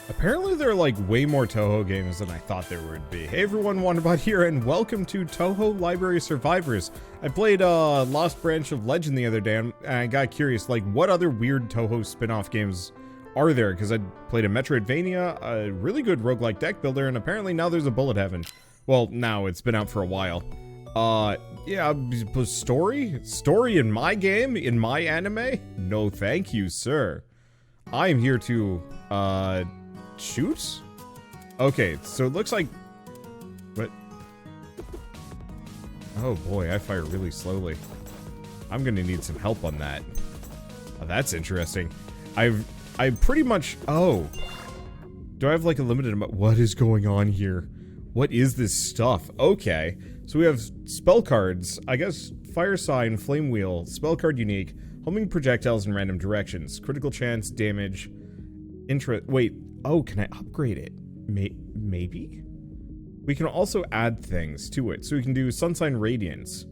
Apparently there are like way more Touhou games than I thought there would be. Hey everyone, Wanderbot here, and welcome to Touhou Library Survivors. I played Lost Branch of Legend the other day, and I got curious, like, what other weird Touhou spin-off games are there? Because I played a Metroidvania, a really good roguelike deck builder, and apparently now there's a Bullet Heaven. Well, now, it's been out for a while. Yeah, story? Story in my game? In my anime? No thank you, sir. I am here to, shoot? Okay, so it looks like... What? Oh boy, I fire really slowly. I'm gonna need some help on that. Oh, that's interesting. I pretty much... Oh. Do I have like a limited amount? What is going on here? What is this stuff? Okay. So we have spell cards. I guess Fire Sign, Flame Wheel, spell card unique, homing projectiles in random directions, critical chance, damage, wait. Oh, can I upgrade it? Maybe? We can also add things to it. So we can do Sunsign Radiance.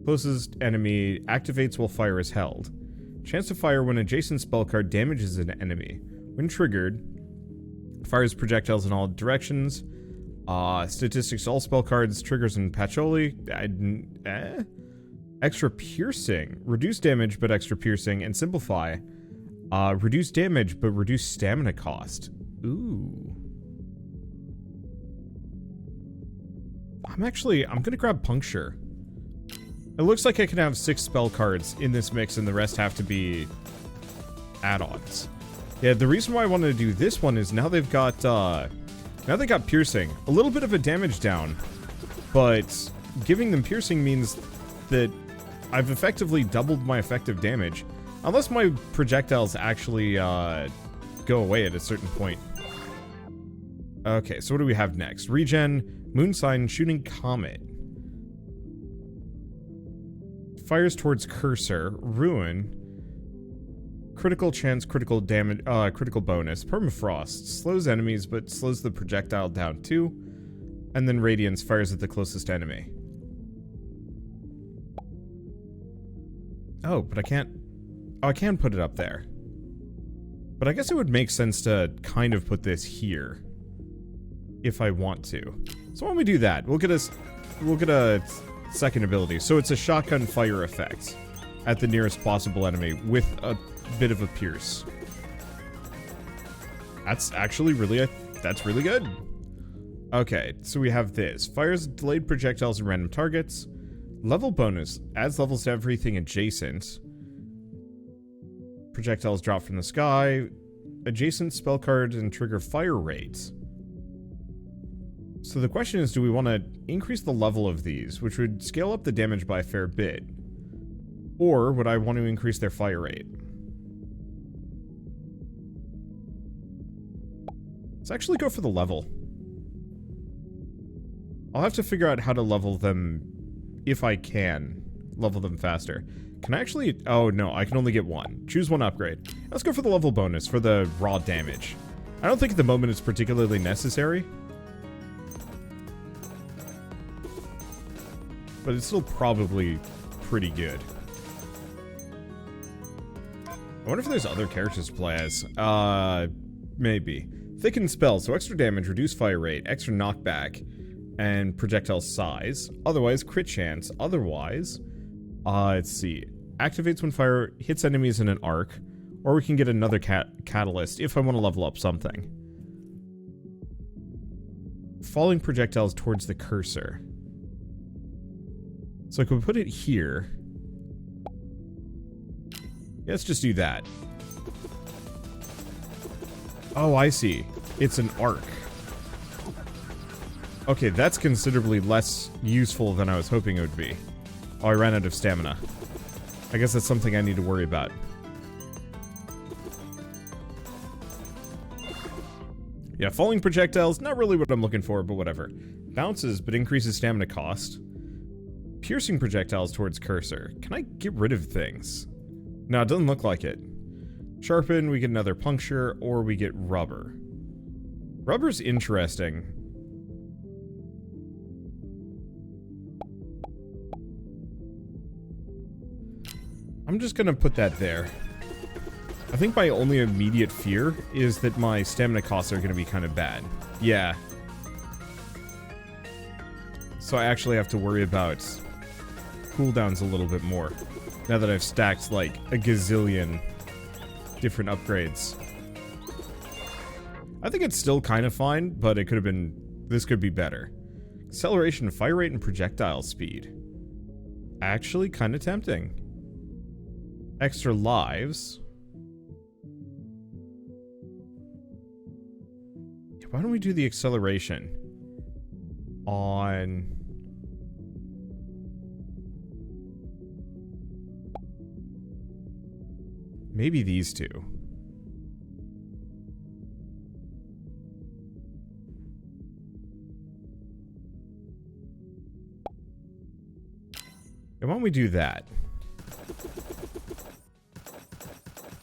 Closest enemy activates while fire is held. Chance to fire when adjacent spell card damages an enemy. When triggered, fires projectiles in all directions. Statistics, all spell cards, triggers, and Patchouli. Extra piercing. Reduce damage, but extra piercing. And simplify. Reduce damage, but reduce stamina cost. Ooh. I'm gonna grab Puncture. It looks like I can have 6 spell cards in this mix, and the rest have to be add-ons. Yeah, the reason why I wanted to do this one is now they've got, now they got Piercing. A little bit of a damage down, but giving them Piercing means that I've effectively doubled my effective damage. Unless my projectiles actually, go away at a certain point. Okay, so what do we have next? Regen, Moonsign, Shooting Comet. Fires towards Cursor, Ruin, Critical Chance, Critical Damage, Critical Bonus, Permafrost, slows enemies but slows the projectile down too, and then Radiance fires at the closest enemy. Oh, but I can't... Oh, I can put it up there. But I guess it would make sense to kind of put this here. If I want to. So why don't we do that? We'll get a second ability. So it's a shotgun fire effect at the nearest possible enemy with a bit of a pierce. That's actually really that's really good. Okay, so we have this. Fires delayed projectiles and random targets. Level bonus. Adds levels to everything adjacent. Projectiles drop from the sky. Adjacent spell cards and trigger fire rates. So the question is, do we want to increase the level of these, which would scale up the damage by a fair bit? Or would I want to increase their fire rate? Let's actually go for the level. I'll have to figure out how to level them, if I can level them faster. Can I actually... Oh, no, I can only get one. Choose one upgrade. Let's go for the level bonus for the raw damage. I don't think at the moment it's particularly necessary. But it's still probably pretty good. I wonder if there's other characters to play as. Maybe. Thicken spell, so extra damage, reduce fire rate, extra knockback, and projectile size. Otherwise, crit chance. Otherwise, let's see. Activates when fire hits enemies in an arc. Or we can get another catalyst if I want to level up something. Falling projectiles towards the cursor. So I can put it here. Yeah, let's just do that. Oh, I see. It's an arc. Okay, that's considerably less useful than I was hoping it would be. Oh, I ran out of stamina. I guess that's something I need to worry about. Yeah, falling projectiles, not really what I'm looking for, but whatever. Bounces, but increases stamina cost. Piercing projectiles towards cursor. Can I get rid of things? No, it doesn't look like it. Sharpen, we get another puncture, or we get rubber. Rubber's interesting. I'm just gonna put that there. I think my only immediate fear is that my stamina costs are going to be kind of bad. Yeah. So I actually have to worry about cooldowns a little bit more. Now that I've stacked, like, a gazillion different upgrades. I think it's still kind of fine, but it could have been... This could be better. Acceleration, fire rate, and projectile speed. Actually, kind of tempting. Extra lives. Why don't we do the acceleration on... maybe these two. And why don't we do that?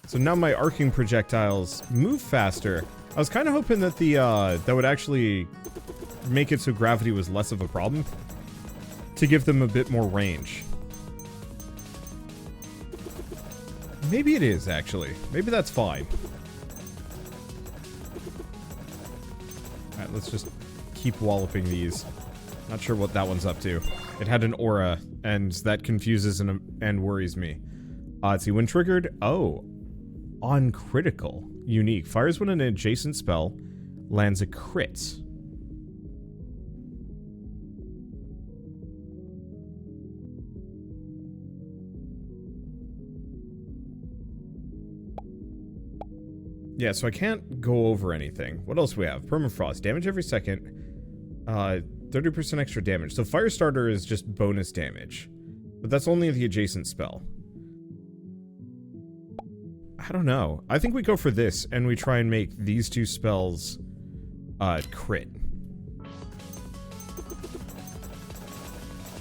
So now my arcing projectiles move faster. I was kind of hoping that the that would actually make it so gravity was less of a problem, to give them a bit more range. Maybe it is, actually. Maybe that's fine. Alright, let's just keep walloping these. Not sure what that one's up to. It had an aura, and that confuses and worries me. Let's see, when triggered... Oh. On critical. Unique. Fires when an adjacent spell lands a crit. Yeah, so I can't go over anything. What else do we have? Permafrost. Damage every second. 30% extra damage. So Firestarter is just bonus damage. But that's only the adjacent spell. I don't know. I think we go for this, and we try and make these two spells, crit.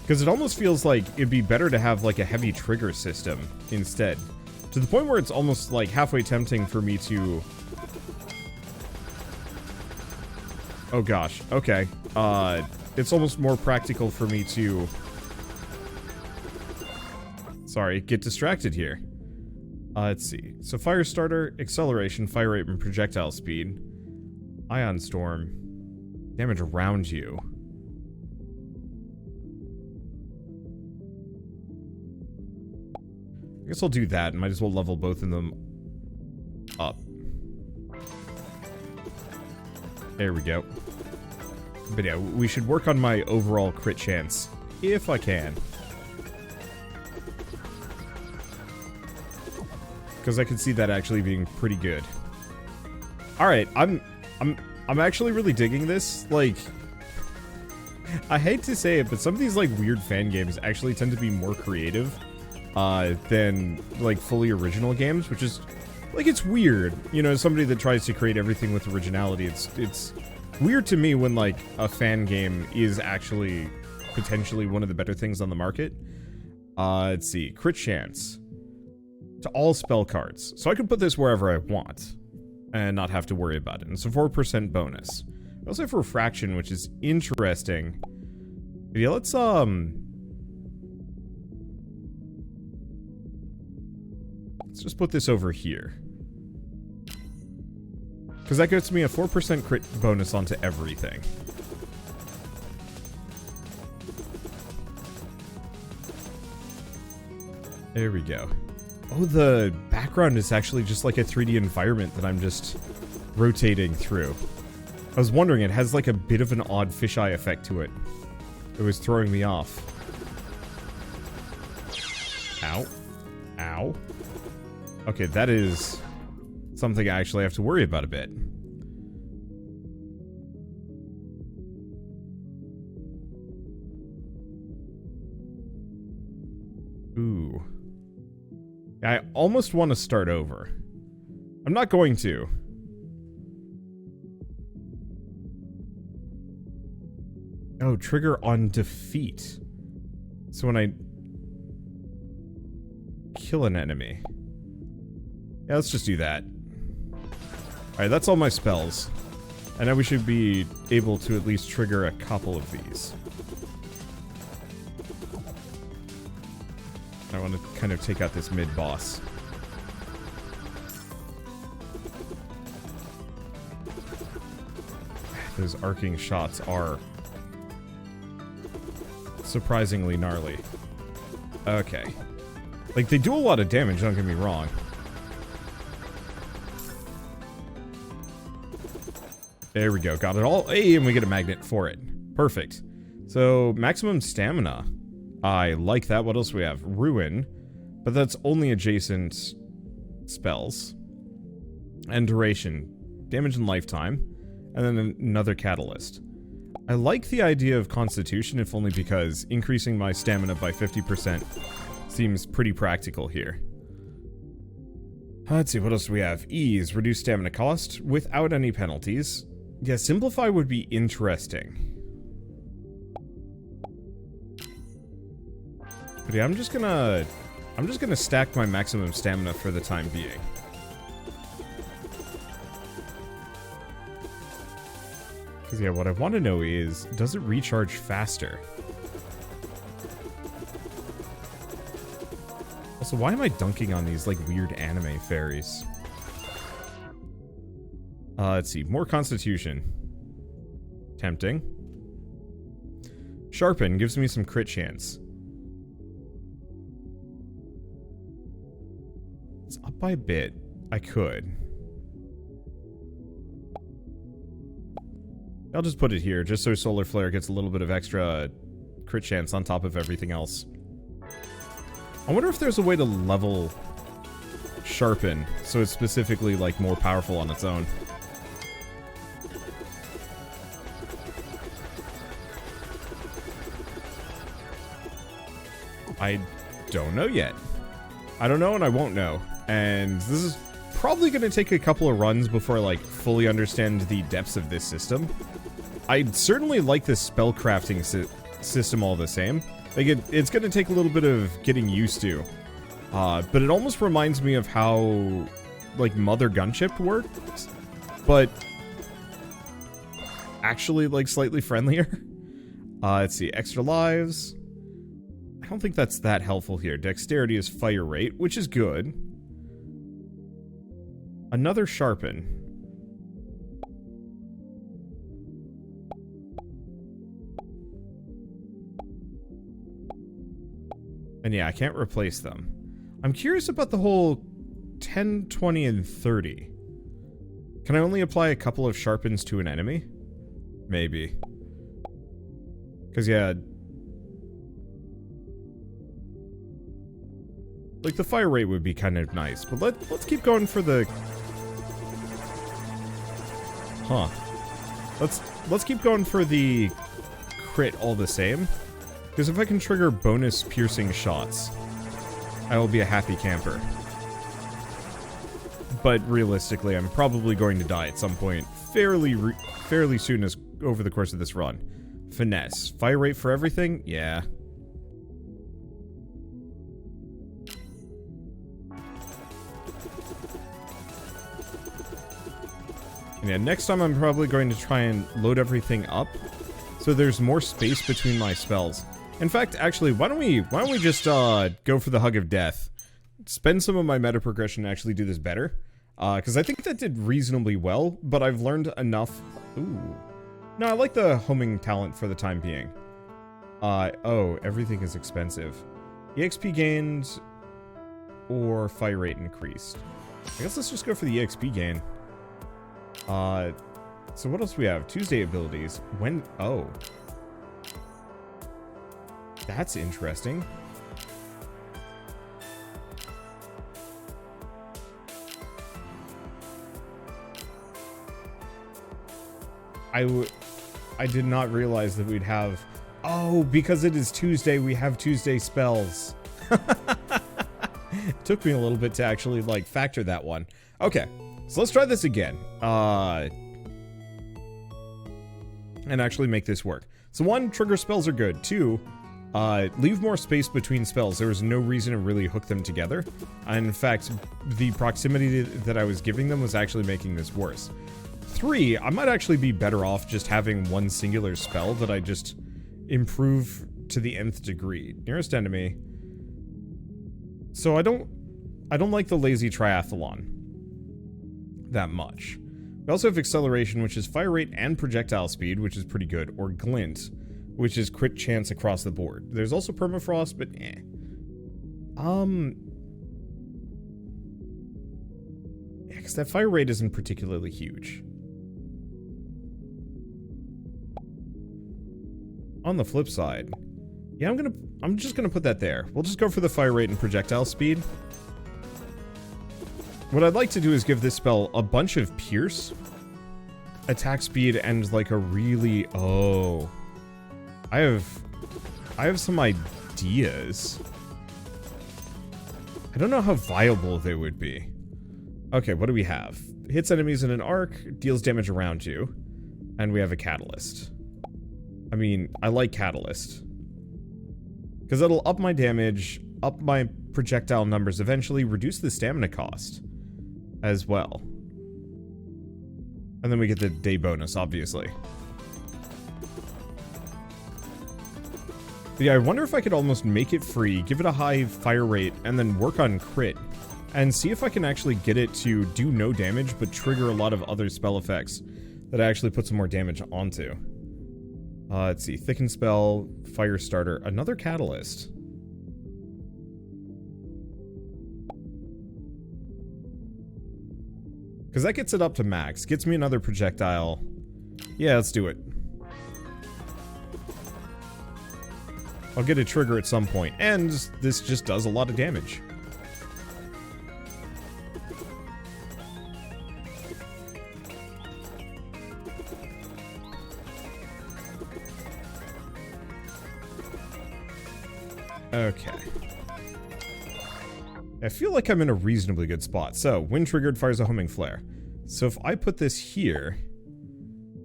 Because it almost feels like it'd be better to have, like, a heavy trigger system instead. To the point where it's almost, like, halfway tempting for me to... Oh gosh, okay. It's almost more practical for me to... Sorry, get distracted here. Let's see. So Firestarter, acceleration, fire rate, and projectile speed. Ion Storm. Damage around you. I guess I'll do that, and might as well level both of them up. There we go. But yeah, we should work on my overall crit chance, if I can. Because I can see that actually being pretty good. Alright, I'm actually really digging this. Like, I hate to say it, but some of these, like, weird fan games actually tend to be more creative than, like, fully original games, which is, like, it's weird. You know, as somebody that tries to create everything with originality, it's weird to me when, like, a fan game is actually potentially one of the better things on the market. Let's see. Crit chance. To all spell cards. So I can put this wherever I want and not have to worry about it. And it's a 4% bonus. I also have refraction, which is interesting. But yeah, let's just put this over here. Because that gets me a 4% crit bonus onto everything. There we go. Oh, the background is actually just like a 3D environment that I'm just rotating through. I was wondering, it has like a bit of an odd fisheye effect to it. It was throwing me off. Ow. Ow. Okay, that is something I actually have to worry about a bit. Ooh. I almost want to start over. I'm not going to. Oh, trigger on defeat. So when I kill an enemy. Yeah, let's just do that. Alright, that's all my spells. And now we should be able to at least trigger a couple of these. I want to kind of take out this mid-boss. Those arcing shots are surprisingly gnarly. Okay. Like, they do a lot of damage, don't get me wrong. There we go, got it all. Hey, and we get a magnet for it. Perfect. So, maximum stamina. I like that. What else do we have? Ruin. But that's only adjacent spells. And duration. Damage and lifetime. And then another catalyst. I like the idea of Constitution, if only because increasing my stamina by 50% seems pretty practical here. Let's see, what else do we have? Ease, reduce stamina cost without any penalties. Yeah, Simplify would be interesting. But yeah, I'm just gonna stack my maximum stamina for the time being. Because yeah, what I want to know is, does it recharge faster? Also, why am I dunking on these, like, weird anime fairies? Let's see. More Constitution. Tempting. Sharpen gives me some crit chance. It's up by a bit. I could. I'll just put it here, just so Solar Flare gets a little bit of extra crit chance on top of everything else. I wonder if there's a way to level Sharpen, so it's specifically, like, more powerful on its own. I don't know yet. I don't know and I won't know. And this is probably going to take a couple of runs before I, like, fully understand the depths of this system. I certainly like this spell crafting system all the same. Like, it's going to take a little bit of getting used to. But it almost reminds me of how, like, Mother Gunship works. But actually, like, slightly friendlier. Let's see. Extra lives. I don't think that's that helpful here. Dexterity is fire rate, which is good. Another Sharpen. And yeah, I can't replace them. I'm curious about the whole 10, 20, and 30. Can I only apply a couple of Sharpens to an enemy? Maybe. Because, yeah... like, the fire rate would be kind of nice. But let's keep going for the... huh. Let's keep going for the crit all the same. Because if I can trigger bonus piercing shots, I will be a happy camper. But realistically, I'm probably going to die at some point fairly soon as over the course of this run. Finesse. Fire rate for everything? Yeah. Yeah, next time I'm probably going to try and load everything up so there's more space between my spells. In fact, actually, why don't we just go for the Hug of Death, spend some of my meta progression to actually do this better, because I think that did reasonably well, but I've learned enough. Ooh, no, I like the homing talent for the time being. Oh, everything is expensive. EXP gained or fire rate increased. I guess let's just go for the EXP gain. So what else do we have? Tuesday abilities. When... oh. That's interesting. I did not realize that we'd have... oh, because it is Tuesday, we have Tuesday spells. It took me a little bit to actually, like, factor that one. Okay. So let's try this again, and actually make this work. So 1, trigger spells are good. 2, leave more space between spells. There was no reason to really hook them together. And in fact, the proximity that I was giving them was actually making this worse. 3, I might actually be better off just having one singular spell that I just improve to the nth degree. Nearest enemy. So I don't like the lazy triathlon that much. We also have acceleration, which is fire rate and projectile speed, which is pretty good, or glint, which is crit chance across the board. There's also permafrost, but eh. Yeah, because that fire rate isn't particularly huge. On the flip side, yeah, I'm just gonna put that there. We'll just go for the fire rate and projectile speed. What I'd like to do is give this spell a bunch of pierce, attack speed, and like a really... Oh. I have some ideas. I don't know how viable they would be. Okay, what do we have? Hits enemies in an arc, deals damage around you, and we have a catalyst. I mean, I like catalyst. Because it'll up my damage, up my projectile numbers eventually, reduce the stamina cost as well. And then we get the day bonus, obviously. But yeah, I wonder if I could almost make it free, give it a high fire rate, and then work on crit. And see if I can actually get it to do no damage, but trigger a lot of other spell effects that I actually put some more damage onto. Let's see. Thicken spell, fire starter, another catalyst. Because that gets it up to max. Gets me another projectile. Yeah, let's do it. I'll get a trigger at some point, and this just does a lot of damage. Okay. I feel like I'm in a reasonably good spot. So, when triggered, fires a homing flare. So if I put this here,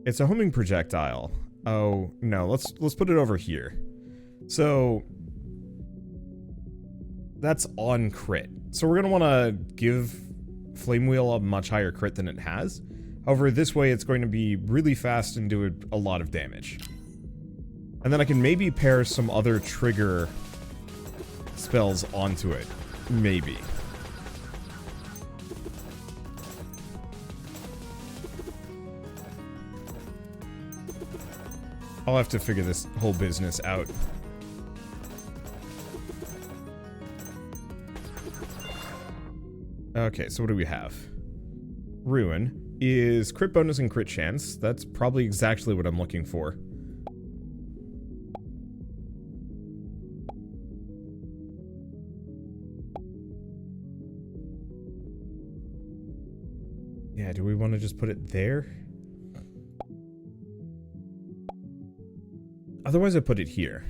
it's a homing projectile. Oh, no, let's put it over here. So, that's on crit. So we're going to want to give Flame Wheel a much higher crit than it has. However, this way it's going to be really fast and do a lot of damage. And then I can maybe pair some other trigger spells onto it. Maybe. I'll have to figure this whole business out. Okay, so what do we have? Ruin is crit bonus and crit chance. That's probably exactly what I'm looking for. Yeah, do we want to just put it there? Otherwise I put it here.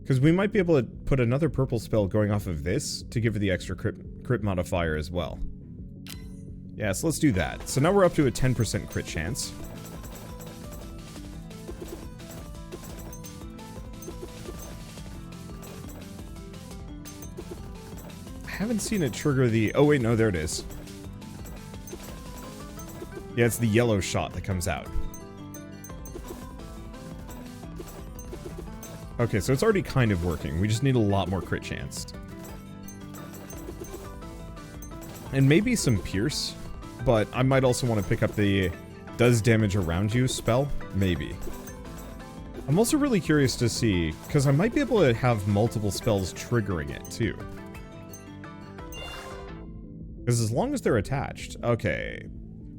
Because we might be able to put another purple spell going off of this to give it the extra crit modifier as well. Yeah, so let's do that. So now we're up to a 10% crit chance. I haven't seen it trigger the... Oh wait, no, there it is. Yeah, it's the yellow shot that comes out. Okay, so it's already kind of working. We just need a lot more crit chance. And maybe some pierce, but I might also want to pick up the does damage around you spell. Maybe. I'm also really curious to see, because I might be able to have multiple spells triggering it too. Because as long as they're attached. Okay.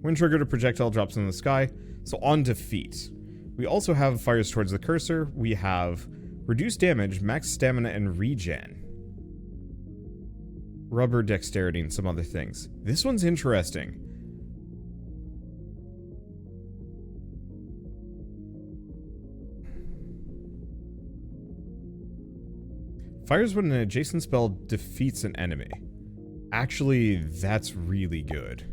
When triggered, a projectile drops in the sky. So on defeat. We also have fires towards the cursor. We have reduced damage, max stamina, and regen. Rubber, dexterity, and some other things. This one's interesting. Fires when an adjacent spell defeats an enemy. Actually, that's really good.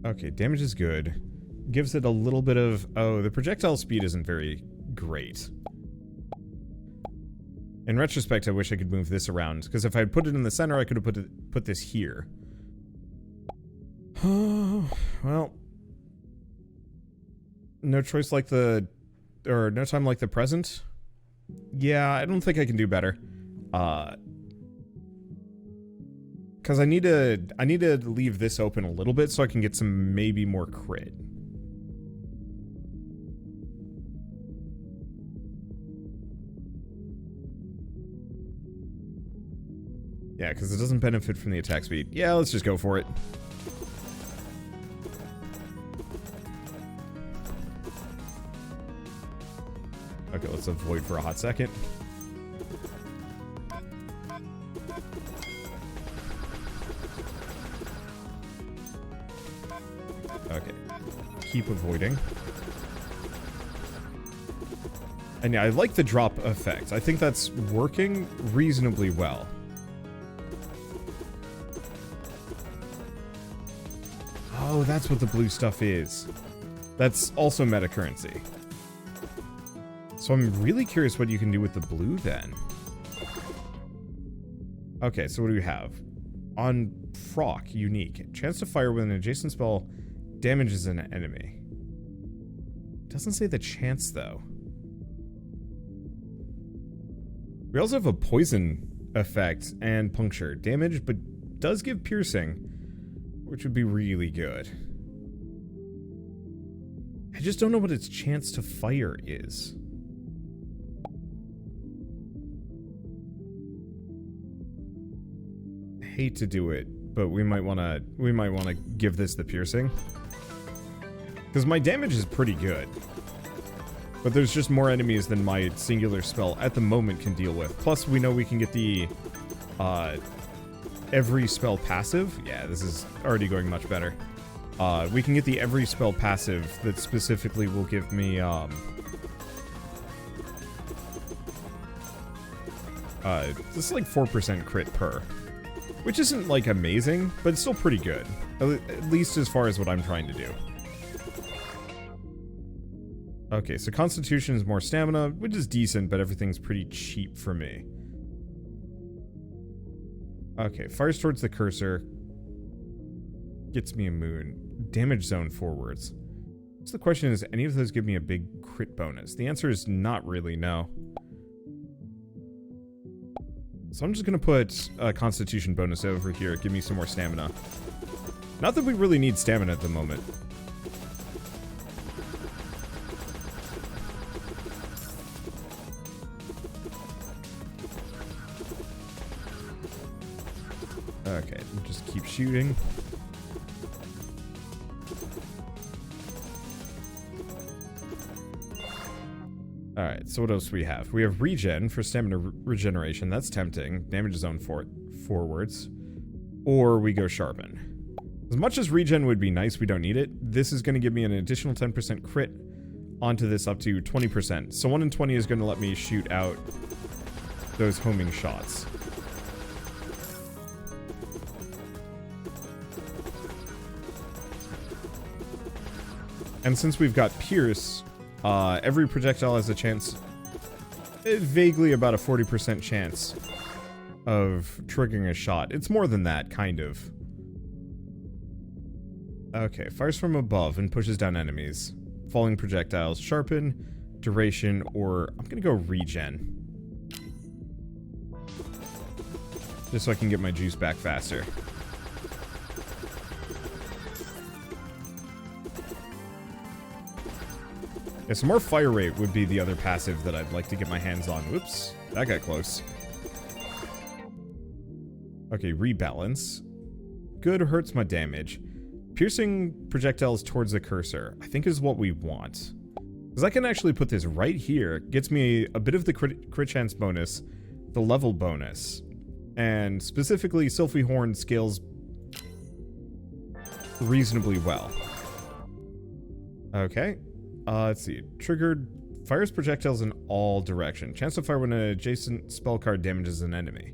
Okay, damage is good. Gives it a little bit of... Oh, the projectile speed isn't very great. In retrospect, I wish I could move this around, because if I had put it in the center, I could have put this here. Well... No choice like the... Or no time like the present? Yeah, I don't think I can do better. Because I need to leave this open a little bit so I can get some maybe more crit. Yeah, because it doesn't benefit from the attack speed. Yeah, let's just go for it. Okay, let's avoid for a hot second. Okay. Keep avoiding. And yeah, I like the drop effect. I think that's working reasonably well. Oh, that's what the blue stuff is. That's also meta currency. So I'm really curious what you can do with the blue then. Okay, so what do we have? On Proc, unique. Chance to fire when an adjacent spell damages an enemy. Doesn't say the chance though. We also have a poison effect and puncture. Damage, but does give piercing, which would be really good. I just don't know what its chance to fire is. I hate to do it, but we might want to give this the piercing. Because my damage is pretty good. But there's just more enemies than my singular spell at the moment can deal with. Plus, we know we can get the every spell passive. Yeah, this is already going much better. We can get the every spell passive that specifically will give me this is like 4% crit per. Which isn't like amazing, but it's still pretty good. At least as far as what I'm trying to do. Okay, so Constitution is more stamina, which is decent, but everything's pretty cheap for me. Okay, fires towards the cursor. Gets me a moon. Damage zone forwards. So the question is, any of those give me a big crit bonus? The answer is not really, no. So I'm just gonna put a Constitution bonus over here, give me some more stamina. Not that we really need stamina at the moment. Okay, just keep shooting. Alright, so what else do we have? We have regen for stamina regeneration. That's tempting. Damage zone forwards. Or we go sharpen. As much as regen would be nice, we don't need it. This is going to give me an additional 10% crit onto this up to 20%. So 1 in 20 is going to let me shoot out those homing shots. And since we've got Pierce, every projectile has a chance, vaguely about a 40% chance of triggering a shot. It's more than that, kind of. Okay, fires from above and pushes down enemies. Falling projectiles, sharpen, duration, or I'm gonna go regen. Just so I can get my juice back faster. Yeah, some more fire rate would be the other passive that I'd like to get my hands on. Whoops, that got close. Okay, rebalance. Good, hurts my damage. Piercing projectiles towards the cursor, I think is what we want. Because I can actually put this right here. Gets me a bit of the crit chance bonus, the level bonus. And specifically, Sylphie Horn scales reasonably well. Okay. Let's see. Triggered. Fires projectiles in all directions. Chance to fire when an adjacent spell card damages an enemy.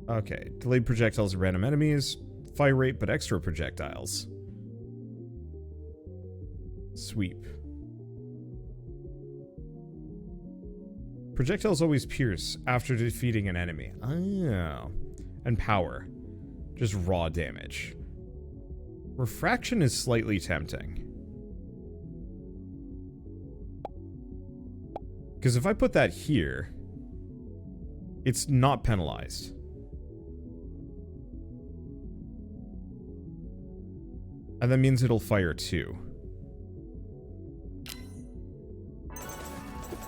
Okay. Delayed projectiles at random enemies. Fire rate, but extra projectiles. Sweep. Projectiles always pierce after defeating an enemy. Oh. And power. Just raw damage. Refraction is slightly tempting. Because if I put that here, it's not penalized. And that means it'll fire too.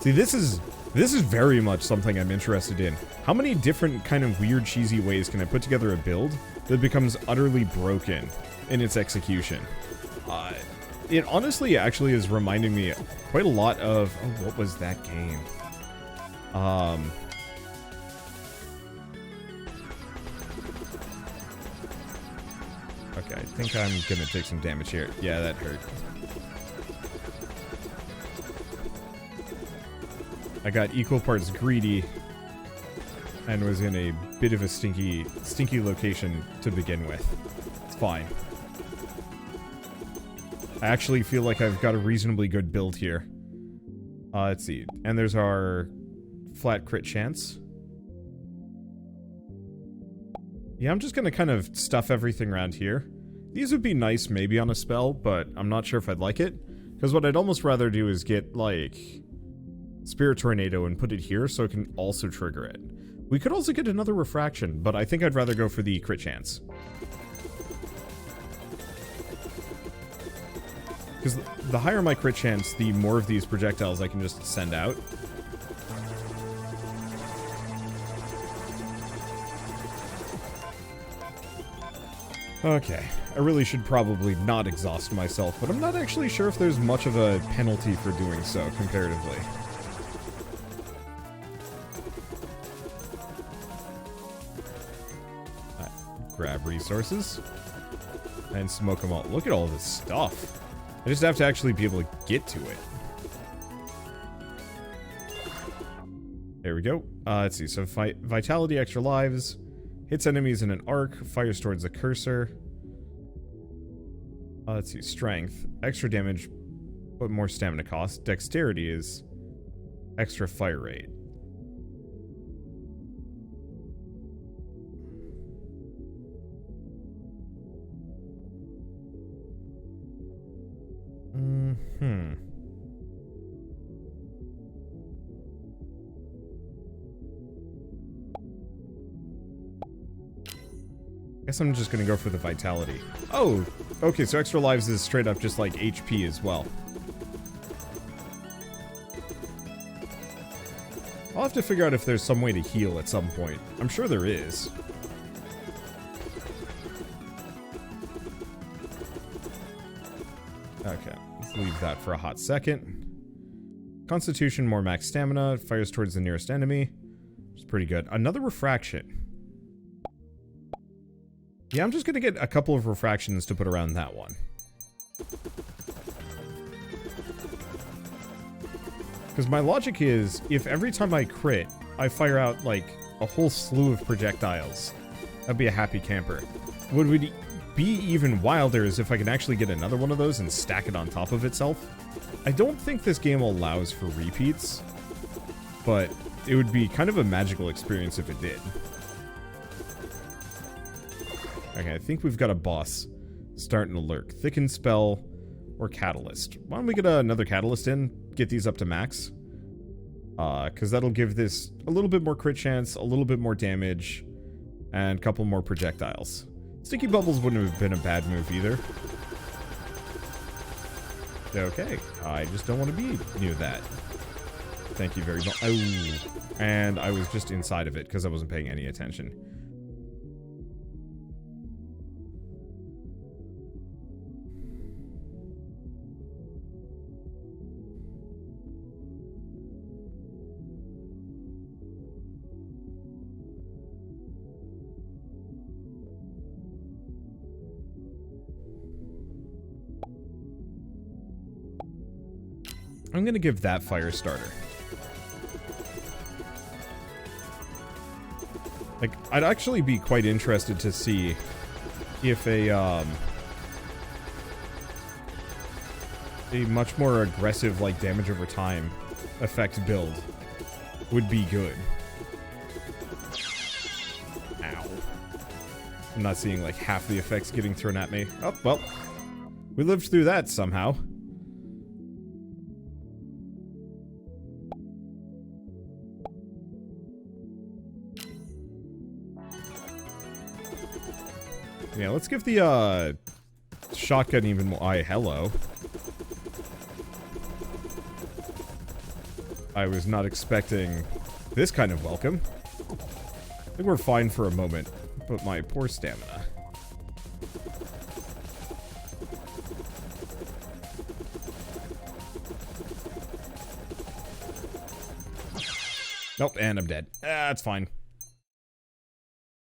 See, this is very much something I'm interested in. How many different kind of weird, cheesy ways can I put together a build that becomes utterly broken in its execution? It honestly actually is reminding me quite a lot of... Oh, what was that game? Okay, I think I'm gonna take some damage here. Yeah, that hurt. I got equal parts greedy and was in a bit of a stinky location to begin with. It's fine. I actually feel like I've got a reasonably good build here. Let's see. And there's our flat crit chance. Yeah, I'm just gonna kind of stuff everything around here. These would be nice maybe on a spell, but I'm not sure if I'd like it. Because what I'd almost rather do is get, like, Spirit Tornado and put it here so it can also trigger it. We could also get another Refraction, but I think I'd rather go for the crit chance. Because the higher my crit chance, the more of these projectiles I can just send out. Okay, I really should probably not exhaust myself, but I'm not actually sure if there's much of a penalty for doing so, comparatively. Grab resources. And smoke them all. Look at all this stuff. I just have to actually be able to get to it. There we go. Let's see. So, Vitality, extra lives. Hits enemies in an arc. Fires towards the cursor. Let's see. Strength. Extra damage, but more stamina cost. Dexterity is extra fire rate. Guess I'm just gonna go for the vitality. Oh, okay, so extra lives is straight up just like HP as well. I'll have to figure out if there's some way to heal at some point. I'm sure there is. Okay, let's leave that for a hot second. Constitution, more max stamina, fires towards the nearest enemy. Which is pretty good. Another refraction. Yeah, I'm just gonna get a couple of refractions to put around that one. Because my logic is, if every time I crit, I fire out, like, a whole slew of projectiles, that'd be a happy camper. What would be even wilder is if I can actually get another one of those and stack it on top of itself. I don't think this game allows for repeats, but it would be kind of a magical experience if it did. Okay, I think we've got a boss starting to lurk. Thicken Spell or Catalyst. Why don't we get another Catalyst in? Get these up to max. Because that'll give this a little bit more crit chance, a little bit more damage, and a couple more projectiles. Sticky Bubbles wouldn't have been a bad move either. Okay, I just don't want to be near that. Thank you very much. Oh, and I was just inside of it because I wasn't paying any attention. I'm gonna give that fire starter. Like, I'd actually be quite interested to see if a much more aggressive, like, damage over time effect build would be good. Ow. I'm not seeing, like, half the effects getting thrown at me. Oh, well. We lived through that somehow. Yeah, let's give the, shotgun even more. Hello. I was not expecting this kind of welcome. I think we're fine for a moment, but my poor stamina. Nope, and I'm dead. That's fine.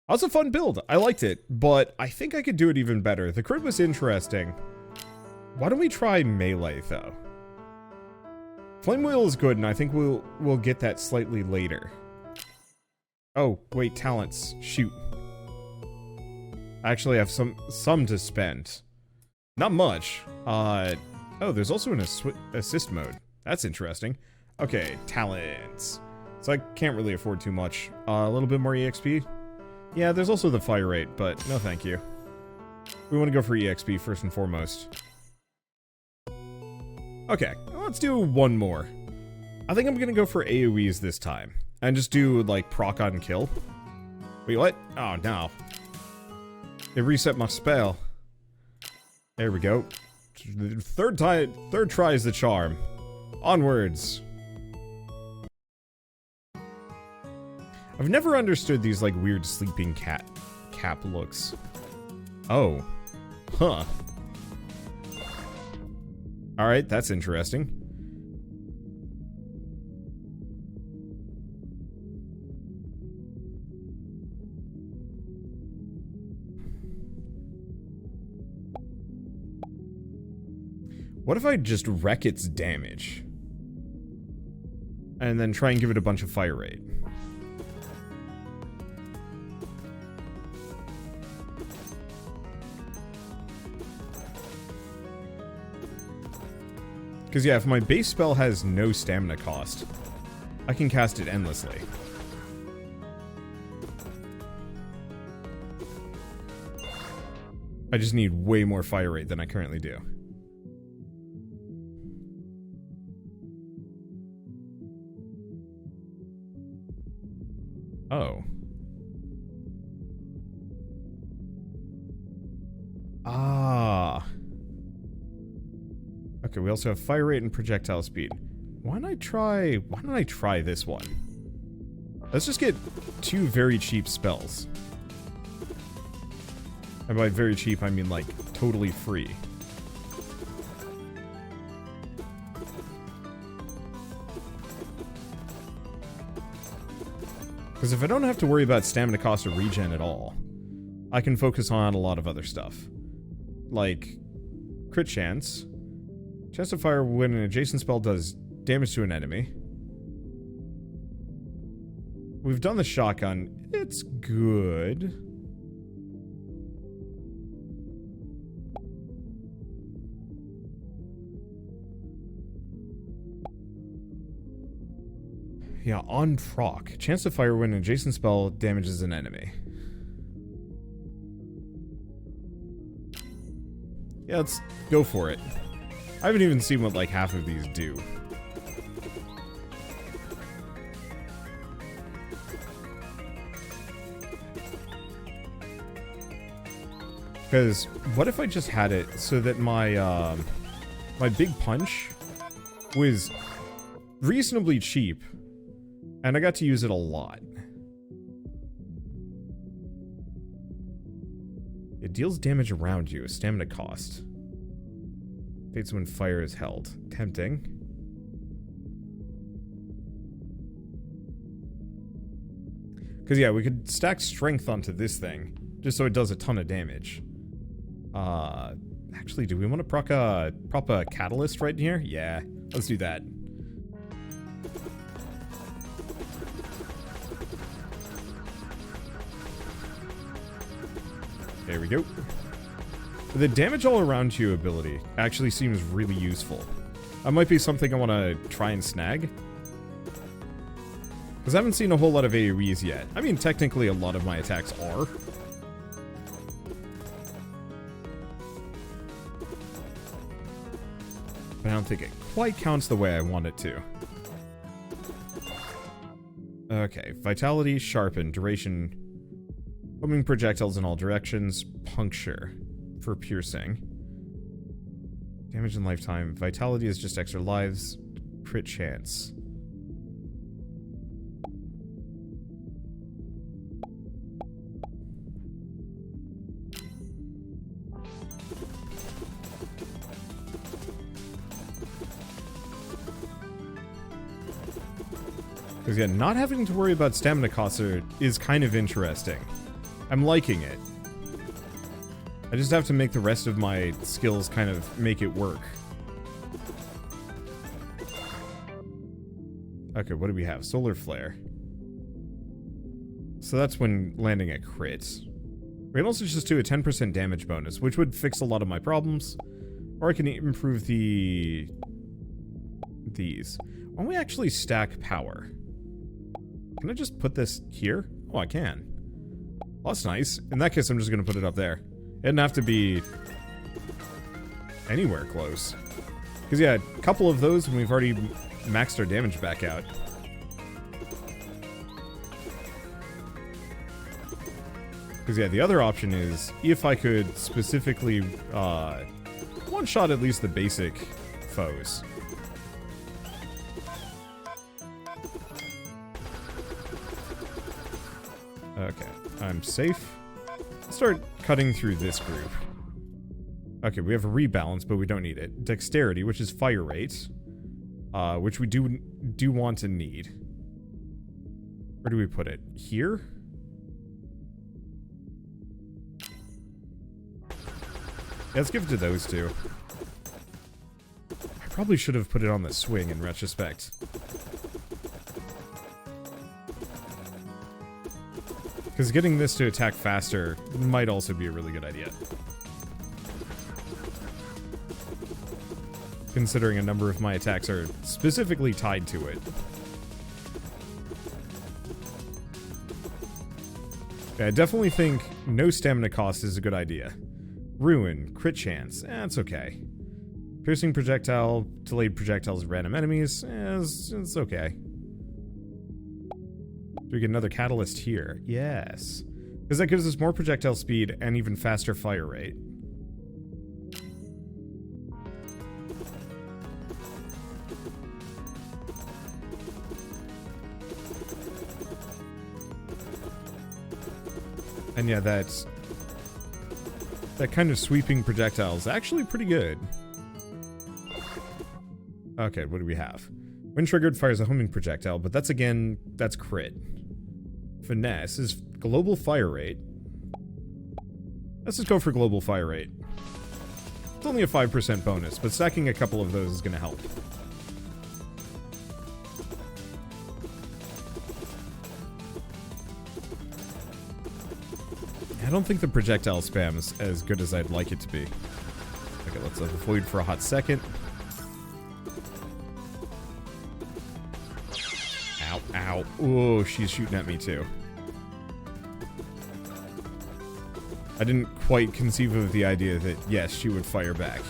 That was a fun build. I liked it, but I think I could do it even better. The crit was interesting. Why don't we try melee, though? Flame Wheel is good, and I think we'll get that slightly later. Oh, wait, talents. Shoot. I actually have some to spend. Not much. Oh, there's also an assist mode. That's interesting. Okay, talents. So I can't really afford too much. A little bit more EXP. Yeah, there's also the fire rate, but no thank you. We want to go for EXP first and foremost. Okay, let's do one more. I think I'm gonna go for AoEs this time. And just do, like, proc on kill. Wait, what? Oh, no. It reset my spell. There we go. Third try is the charm. Onwards. I've never understood these, like, weird sleeping cat cap looks. Oh. Huh. Alright, that's interesting. What if I just wreck its damage? And then try and give it a bunch of fire rate? Because, yeah, if my base spell has no stamina cost, I can cast it endlessly. I just need way more fire rate than I currently do. Oh. Ah. Okay, we also have fire rate and projectile speed. Why don't I try this one? Let's just get 2 very cheap spells. And by very cheap, I mean, like, totally free. Because if I don't have to worry about stamina cost or regen at all, I can focus on a lot of other stuff. Like, crit chance. Chance to fire when an adjacent spell does damage to an enemy. We've done the shotgun. It's good. Yeah, on proc. Chance to fire when an adjacent spell damages an enemy. Yeah, let's go for it. I haven't even seen what, like, half of these do. Because, what if I just had it so that my, my big punch was reasonably cheap, and I got to use it a lot. It deals damage around you, a stamina cost. Fades when fire is held. Tempting. Because, yeah, we could stack strength onto this thing, just so it does a ton of damage. Actually, do we want to prop a catalyst right here? Yeah, let's do that. There we go. The damage all around you ability actually seems really useful. That might be something I want to try and snag. Because I haven't seen a whole lot of AoEs yet. I mean, technically a lot of my attacks are. But I don't think it quite counts the way I want it to. Okay, vitality, sharpen, duration. Homing projectiles in all directions. Puncture for piercing. Damage in lifetime. Vitality is just extra lives. Crit chance. Because yeah, not having to worry about stamina costs is kind of interesting. I'm liking it. I just have to make the rest of my skills kind of make it work. Okay, what do we have? Solar Flare. So that's when landing a crit. We can also just do a 10% damage bonus, which would fix a lot of my problems. Or I can improve these. Why don't we actually stack power? Can I just put this here? Oh, I can. Well, that's nice. In that case, I'm just going to put it up there. It didn't have to be anywhere close. Because, yeah, a couple of those, and we've already maxed our damage back out. Because, yeah, the other option is, if I could specifically one-shot at least the basic foes. Okay, I'm safe. Let's start cutting through this group. Okay, we have a rebalance, but we don't need it. Dexterity, which is fire rate, which we do want to need. Where do we put it? Here? Yeah, let's give it to those two. I probably should have put it on the swing in retrospect. Because getting this to attack faster might also be a really good idea. Considering a number of my attacks are specifically tied to it. Yeah, I definitely think no stamina cost is a good idea. Ruin, crit chance, it's okay. Piercing projectile, delayed projectiles of random enemies, it's okay. Do we get another catalyst here? Yes. Because that gives us more projectile speed and even faster fire rate. And yeah, that kind of sweeping projectile is actually pretty good. Okay, what do we have? When triggered, fires a homing projectile, but that's crit. Finesse is global fire rate. Let's just go for global fire rate. It's only a 5% bonus, but stacking a couple of those is going to help. I don't think the projectile spam's as good as I'd like it to be. Okay, let's avoid for a hot second. Ow, ow. Oh, she's shooting at me too. I didn't quite conceive of the idea that, yes, she would fire back.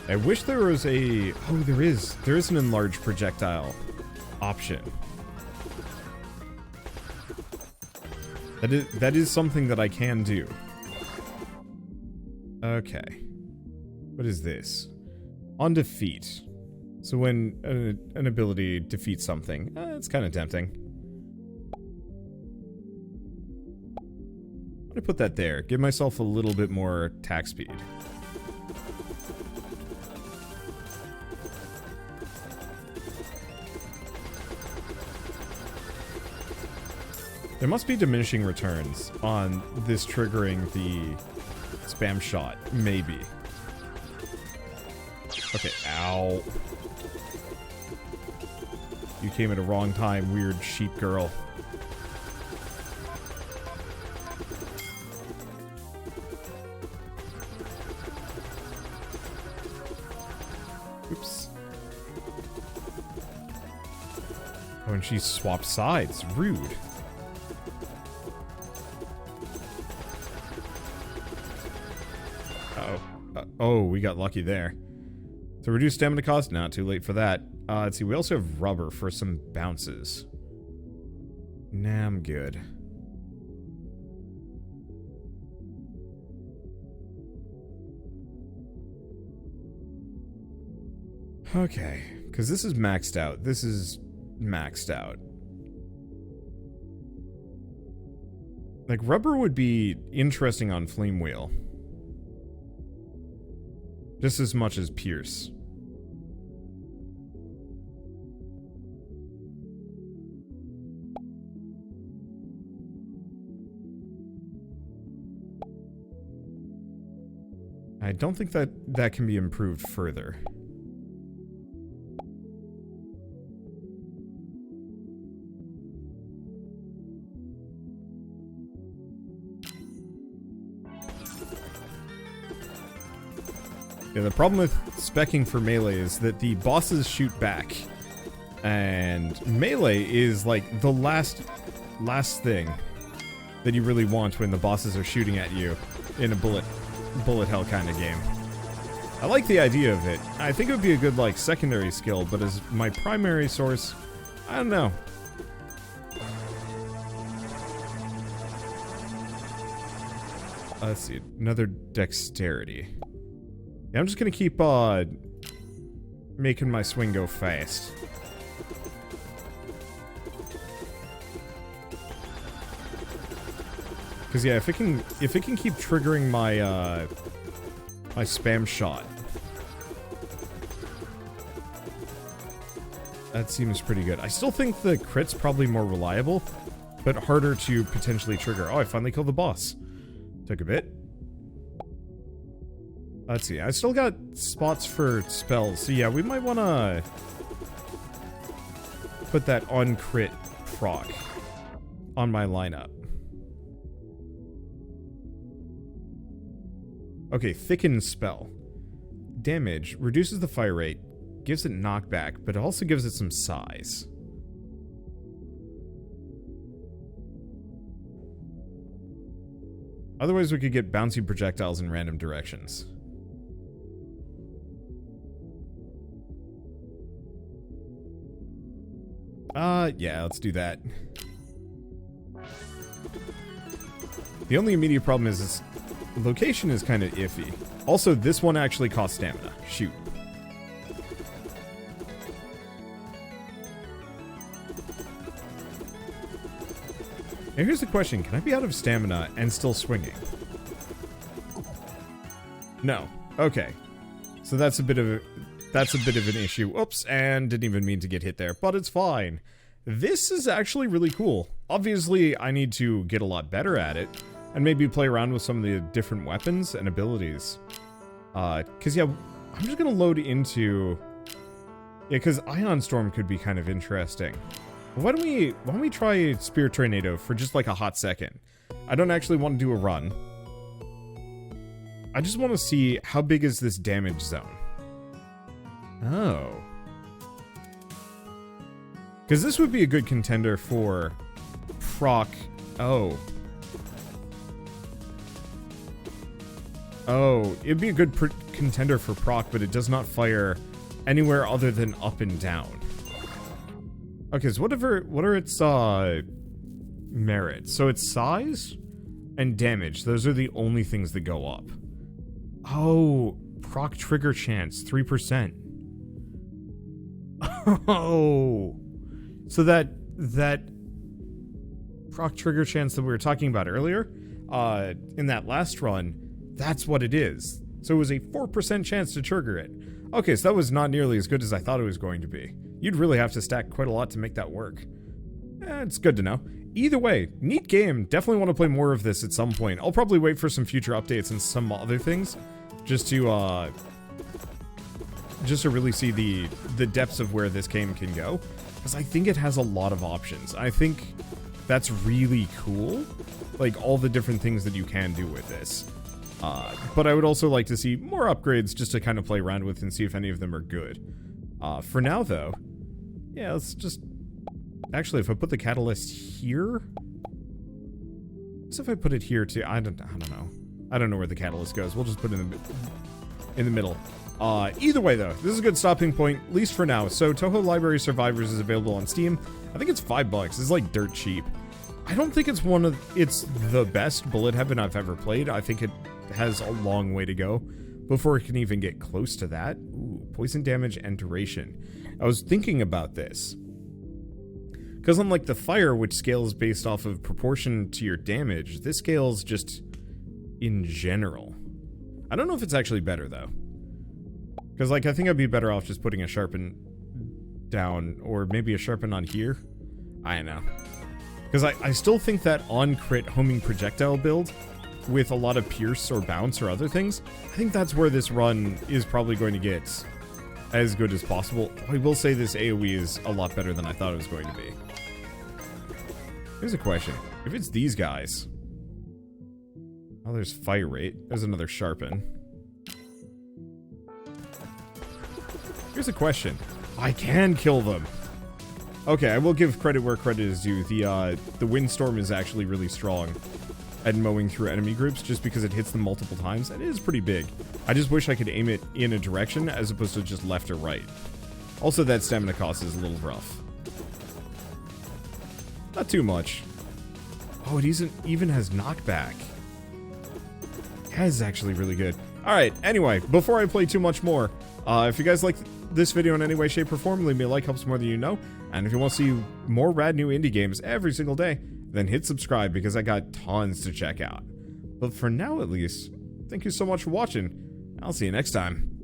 I wish there was a... Oh, there is. There is an enlarged projectile option. That is something that I can do. Okay. What is this? On defeat. So when an ability defeats something, it's kind of tempting. I'm gonna put that there. Give myself a little bit more attack speed. There must be diminishing returns on this triggering the spam shot. Maybe. Okay, ow. You came at a wrong time, weird sheep girl. Oops. Oh, and she swapped sides. Rude. Oh, we got lucky there. So reduce stamina cost? Not too late for that. Let's see, we also have rubber for some bounces. Nah, I'm good. Okay, because this is maxed out. This is maxed out. Like, rubber would be interesting on Flame Wheel. Just as much as Pierce. I don't think that can be improved further. Yeah, the problem with speccing for melee is that the bosses shoot back. And melee is like the last thing that you really want when the bosses are shooting at you in a bullet hell kind of game. I like the idea of it. I think it would be a good like secondary skill, but as my primary source, I don't know. Let's see, another dexterity. Yeah, I'm just gonna keep making my swing go fast. Cause yeah, if it can keep triggering my my spam shot, that seems pretty good. I still think the crit's probably more reliable, but harder to potentially trigger. Oh, I finally killed the boss. Took a bit. Let's see, I still got spots for spells, so yeah, we might wanna put that on crit proc on my lineup. Okay, thicken spell. Damage reduces the fire rate, gives it knockback, but it also gives it some size. Otherwise, we could get bouncy projectiles in random directions. Yeah, let's do that. The only immediate problem is its location is kind of iffy. Also, this one actually costs stamina. Shoot. Now here's the question, can I be out of stamina and still swinging? No. Okay. So that's a bit of an issue. Oops, and didn't even mean to get hit there, but it's fine. This is actually really cool. Obviously, I need to get a lot better at it, and maybe play around with some of the different weapons and abilities. Cause yeah, I'm just gonna load into... Yeah, cause Ion Storm could be kind of interesting. Why don't we try Spear Tornado for just like a hot second? I don't actually want to do a run. I just want to see how big is this damage zone. Oh. Because this would be a good contender for proc... Oh. Oh, it'd be a good contender for proc, but it does not fire anywhere other than up and down. Okay, so what are its merits? So it's size and damage. Those are the only things that go up. Oh, proc trigger chance, 3%. Oh. So that proc trigger chance that we were talking about earlier, in that last run, that's what it is. So it was a 4% chance to trigger it. Okay, so that was not nearly as good as I thought it was going to be. You'd really have to stack quite a lot to make that work. It's good to know. Either way, neat game. Definitely want to play more of this at some point. I'll probably wait for some future updates and some other things, just to really see the depths of where this game can go. Because I think it has a lot of options. I think that's really cool. Like, all the different things that you can do with this. But I would also like to see more upgrades just to kind of play around with and see if any of them are good. For now, though, yeah, let's just... Actually, if I put the catalyst here... What's if I put it here, too? I don't know. I don't know where the catalyst goes. We'll just put it in the middle. Either way, though, this is a good stopping point, at least for now. So, Touhou Library Survivors is available on Steam. I think it's $5. It's like dirt cheap. I don't think it's it's the best bullet heaven I've ever played. I think it has a long way to go before it can even get close to that. Ooh, poison damage and duration. I was thinking about this. Because unlike the fire, which scales based off of proportion to your damage, this scales just in general. I don't know if it's actually better, though. Because, like, I think I'd be better off just putting a sharpen down, or maybe a sharpen on here. I don't know. Because I still think that on-crit homing projectile build, with a lot of pierce or bounce or other things, I think that's where this run is probably going to get as good as possible. I will say this AoE is a lot better than I thought it was going to be. Here's a question. If it's these guys... Oh, there's fire rate. There's another sharpen. Here's a question. I can kill them. Okay, I will give credit where credit is due. The windstorm is actually really strong at mowing through enemy groups just because it hits them multiple times. And it is pretty big. I just wish I could aim it in a direction as opposed to just left or right. Also, that stamina cost is a little rough. Not too much. Oh, it even has knockback. That is actually really good. Alright, anyway, before I play too much more, if you guys like this video in any way, shape, or form, leave me a like, helps more than you know. And if you want to see more rad new indie games every single day, then hit subscribe because I got tons to check out. But for now, at least, thank you so much for watching. I'll see you next time.